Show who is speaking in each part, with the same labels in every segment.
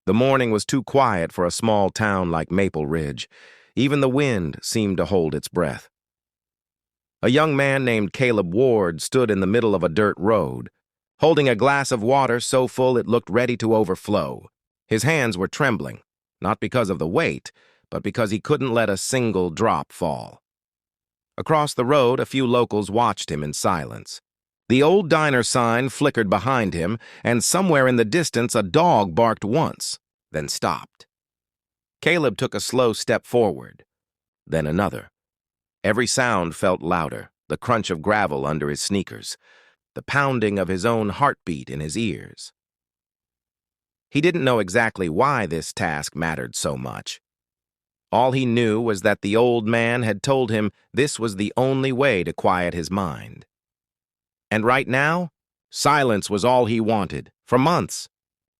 Speaker 1: The morning was too quiet for a small town like Maple Ridge. Even the wind seemed to hold its breath. A young man named Caleb Ward stood in the middle of a dirt road, holding a glass of water so full it looked ready to overflow. His hands were trembling, not because of the weight, but because he couldn't let a single drop fall. Across the road, a few locals watched him in silence. The old diner sign flickered behind him, and somewhere in the distance a dog barked once, then stopped. Caleb took a slow step forward, then another. Every sound felt louder, the crunch of gravel under his sneakers, the pounding of his own heartbeat in his ears. He didn't know exactly why this task mattered so much. All he knew was that the old man had told him this was the only way to quiet his mind. And right now, silence was all he wanted, for months.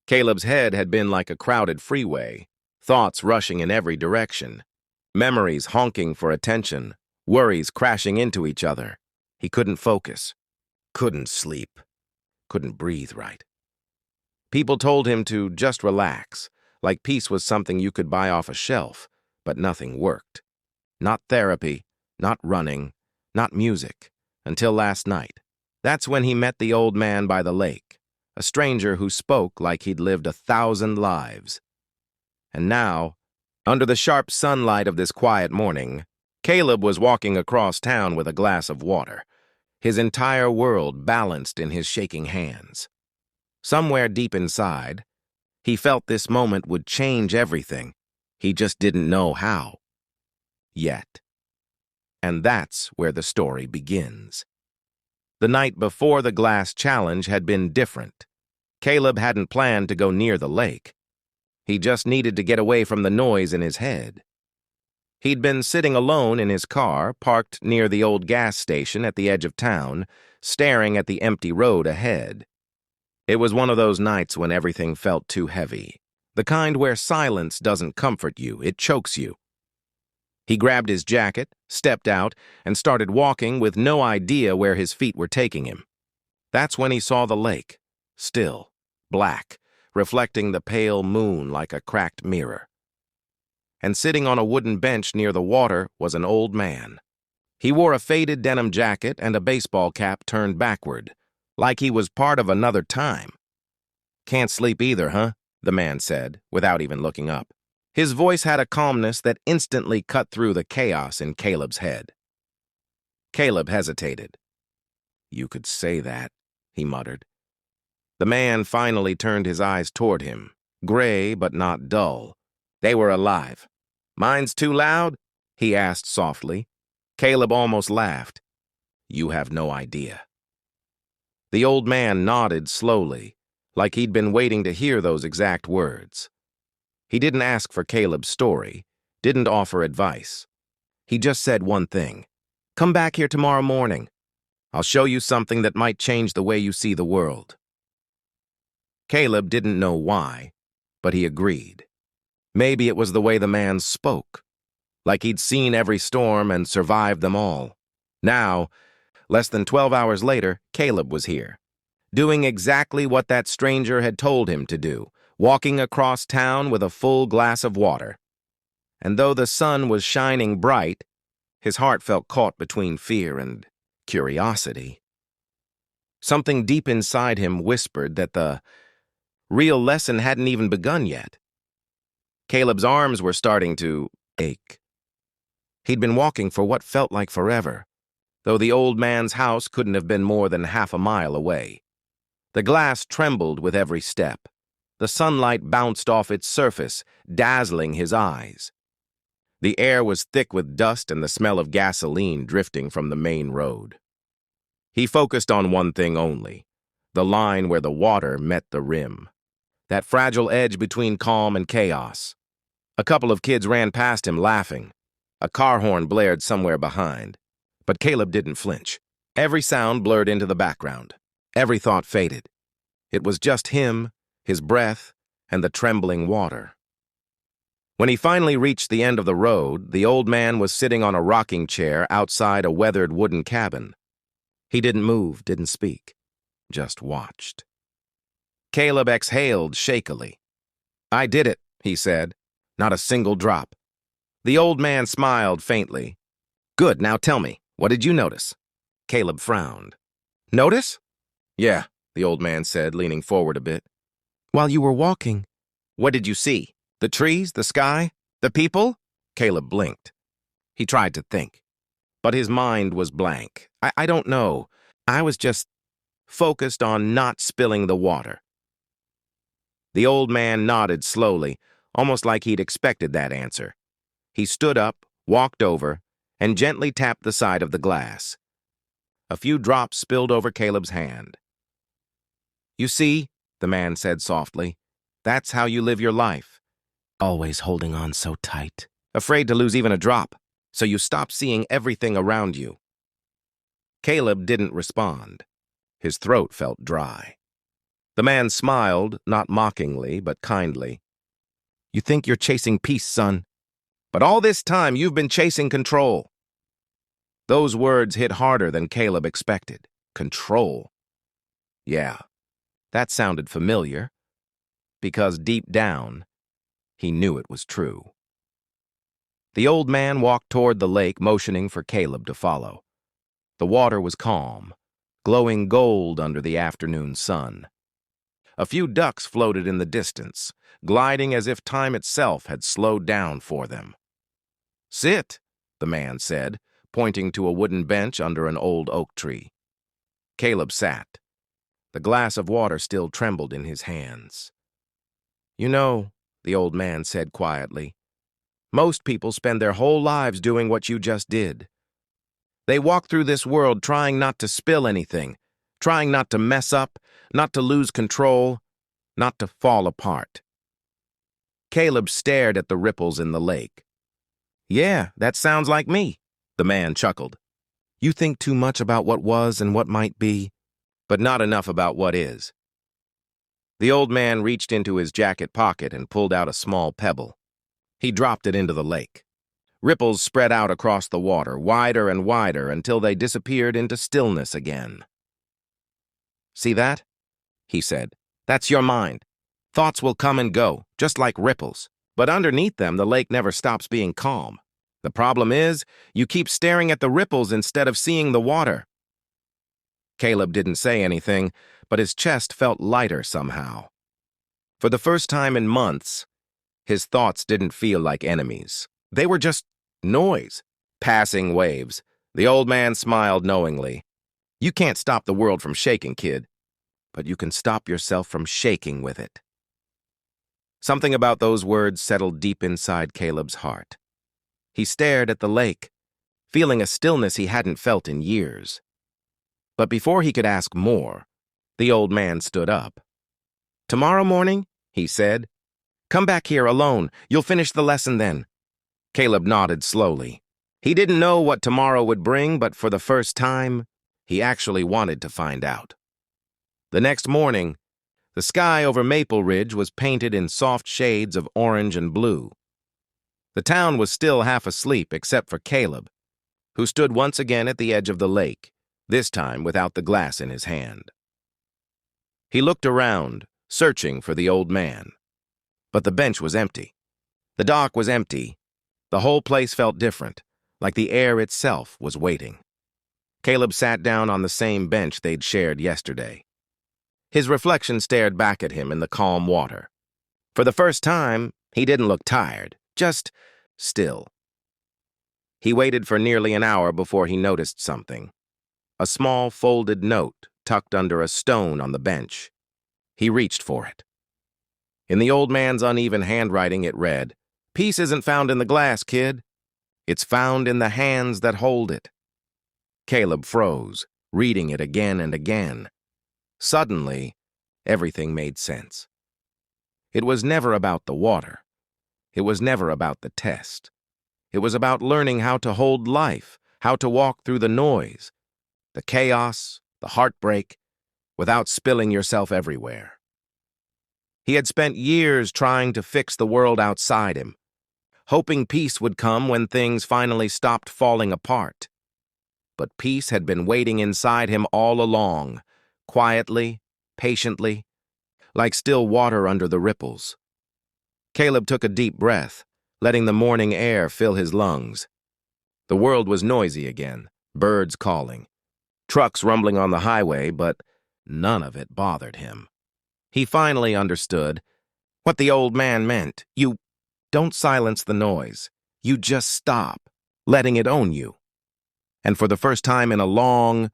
Speaker 1: Caleb's head had been like a crowded freeway, thoughts rushing in every direction, memories honking for attention, worries crashing into each other. He couldn't focus, couldn't sleep, couldn't breathe right. People told him to just relax, like peace was something you could buy off a shelf, but nothing worked. Not therapy, not running, not music, until last night. That's when he met the old man by the lake, a stranger who spoke like he'd lived 1,000 lives. And now, under the sharp sunlight of this quiet morning, Caleb was walking across town with a glass of water, his entire world balanced in his shaking hands. Somewhere deep inside, he felt this moment would change everything. He just didn't know how. Yet. And that's where the story begins. The night before the glass challenge had been different. Caleb hadn't planned to go near the lake. He just needed to get away from the noise in his head. He'd been sitting alone in his car, parked near the old gas station at the edge of town, staring at the empty road ahead. It was one of those nights when everything felt too heavy, the kind where silence doesn't comfort you, it chokes you. He grabbed his jacket, stepped out, and started walking with no idea where his feet were taking him. That's when he saw the lake, still, black, reflecting the pale moon like a cracked mirror. And sitting on a wooden bench near the water was an old man. He wore a faded denim jacket and a baseball cap turned backward, like he was part of another time. "Can't sleep either, huh?" the man said, without even looking up. His voice had a calmness that instantly cut through the chaos in Caleb's head. Caleb hesitated. "You could say that," he muttered. The man finally turned his eyes toward him, gray but not dull. They were alive. "Mine's too loud?" he asked softly. Caleb almost laughed. "You have no idea." The old man nodded slowly, like he'd been waiting to hear those exact words. He didn't ask for Caleb's story, didn't offer advice. He just said one thing: "Come back here tomorrow morning. I'll show you something that might change the way you see the world." Caleb didn't know why, but he agreed. Maybe it was the way the man spoke, like he'd seen every storm and survived them all. Now, less than 12 hours later, Caleb was here, doing exactly what that stranger had told him to do, walking across town with a full glass of water. And though the sun was shining bright, his heart felt caught between fear and curiosity. Something deep inside him whispered that the real lesson hadn't even begun yet. Caleb's arms were starting to ache. He'd been walking for what felt like forever, though the old man's house couldn't have been more than half a mile away. The glass trembled with every step. The sunlight bounced off its surface, dazzling his eyes. The air was thick with dust and the smell of gasoline drifting from the main road. He focused on one thing only: the line where the water met the rim. That fragile edge between calm and chaos. A couple of kids ran past him laughing. A car horn blared somewhere behind. But Caleb didn't flinch. Every sound blurred into the background. Every thought faded. It was just him, his breath, and the trembling water. When he finally reached the end of the road, the old man was sitting on a rocking chair outside a weathered wooden cabin. He didn't move, didn't speak, just watched. Caleb exhaled shakily. I did it, he said. Not a single drop. The old man smiled faintly. Good, now tell me, what did you notice? Caleb frowned. Notice? Yeah, the old man said, leaning forward a bit. While you were walking, what did you see? The trees, the sky, the people? Caleb blinked. He tried to think, but his mind was blank. I don't know. I was just focused on not spilling the water. The old man nodded slowly, almost like he'd expected that answer. He stood up, walked over, and gently tapped the side of the glass. A few drops spilled over Caleb's hand. You see, the man said softly, that's how you live your life. Always holding on so tight, afraid to lose even a drop, so you stop seeing everything around you. Caleb didn't respond. His throat felt dry. The man smiled, not mockingly, but kindly. You think you're chasing peace, son, but all this time you've been chasing control. Those words hit harder than Caleb expected. Control. Yeah, that sounded familiar, because deep down, he knew it was true. The old man walked toward the lake, motioning for Caleb to follow. The water was calm, glowing gold under the afternoon sun. A few ducks floated in the distance, gliding as if time itself had slowed down for them. Sit, the man said, pointing to a wooden bench under an old oak tree. Caleb sat. The glass of water still trembled in his hands. You know, the old man said quietly, most people spend their whole lives doing what you just did. They walk through this world trying not to spill anything, trying not to mess up, not to lose control, not to fall apart. Caleb stared at the ripples in the lake. Yeah, that sounds like me, the man chuckled. You think too much about what was and what might be, but not enough about what is. The old man reached into his jacket pocket and pulled out a small pebble. He dropped it into the lake. Ripples spread out across the water, wider and wider, until they disappeared into stillness again. See that? He said. That's your mind. Thoughts will come and go, just like ripples. But underneath them, the lake never stops being calm. The problem is, you keep staring at the ripples instead of seeing the water. Caleb didn't say anything, but his chest felt lighter somehow. For the first time in months, his thoughts didn't feel like enemies. They were just noise, passing waves. The old man smiled knowingly. You can't stop the world from shaking, kid, but you can stop yourself from shaking with it. Something about those words settled deep inside Caleb's heart. He stared at the lake, feeling a stillness he hadn't felt in years. But before he could ask more, the old man stood up. Tomorrow morning, he said, come back here alone. You'll finish the lesson then. Caleb nodded slowly. He didn't know what tomorrow would bring, but for the first time, he actually wanted to find out. The next morning, the sky over Maple Ridge was painted in soft shades of orange and blue. The town was still half asleep except for Caleb, who stood once again at the edge of the lake, this time without the glass in his hand. He looked around, searching for the old man. But the bench was empty. The dock was empty. The whole place felt different, like the air itself was waiting. Caleb sat down on the same bench they'd shared yesterday. His reflection stared back at him in the calm water. For the first time, he didn't look tired, just still. He waited for nearly an hour before he noticed something. A small folded note tucked under a stone on the bench. He reached for it. In the old man's uneven handwriting, it read, Peace isn't found in the glass, kid. It's found in the hands that hold it. Caleb froze, reading it again and again. Suddenly, everything made sense. It was never about the water. It was never about the test. It was about learning how to hold life, how to walk through the noise, the chaos, the heartbreak, without spilling yourself everywhere. He had spent years trying to fix the world outside him, hoping peace would come when things finally stopped falling apart. But peace had been waiting inside him all along, quietly, patiently, like still water under the ripples. Caleb took a deep breath, letting the morning air fill his lungs. The world was noisy again, birds calling, trucks rumbling on the highway, but none of it bothered him. He finally understood what the old man meant. You don't silence the noise. You just stop, letting it own you. And for the first time in a long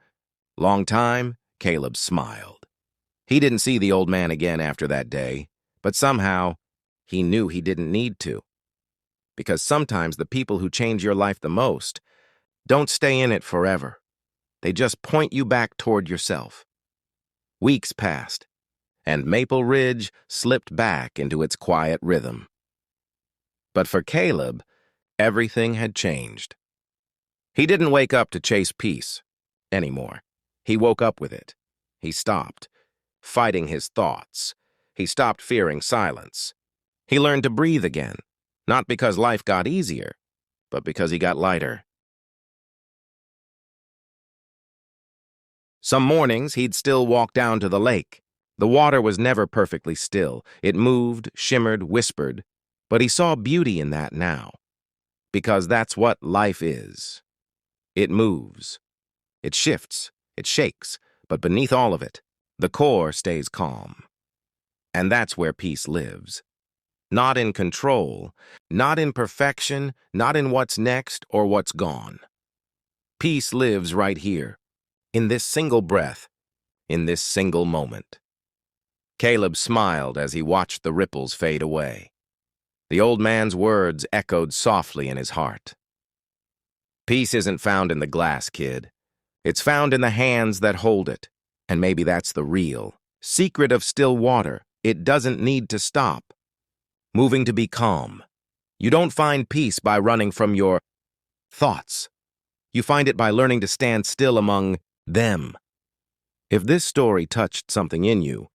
Speaker 1: time, Caleb smiled. He didn't see the old man again after that day, but somehow he knew he didn't need to. Because sometimes the people who change your life the most don't stay in it forever. They just point you back toward yourself. Weeks passed, and Maple Ridge slipped back into its quiet rhythm. But for Caleb, everything had changed. He didn't wake up to chase peace anymore. He woke up with it. He stopped fighting his thoughts. He stopped fearing silence. He learned to breathe again, not because life got easier, but because he got lighter. Some mornings, he'd still walk down to the lake. The water was never perfectly still. It moved, shimmered, whispered, but he saw beauty in that now. Because that's what life is. It moves. It shifts. It shakes. But beneath all of it, the core stays calm. And that's where peace lives. Not in control, not in perfection, not in what's next or what's gone. Peace lives right here, in this single breath, in this single moment. Caleb smiled as he watched the ripples fade away. The old man's words echoed softly in his heart. Peace isn't found in the glass, kid. It's found in the hands that hold it. And maybe that's the real secret of still water. It doesn't need to stop. Moving to be calm. You don't find peace by running from your thoughts. You find it by learning to stand still among them. If this story touched something in you,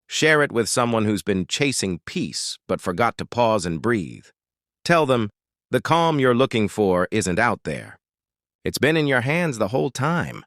Speaker 1: share it with someone who's been chasing peace but forgot to pause and breathe. Tell them the calm you're looking for isn't out there. It's been in your hands the whole time.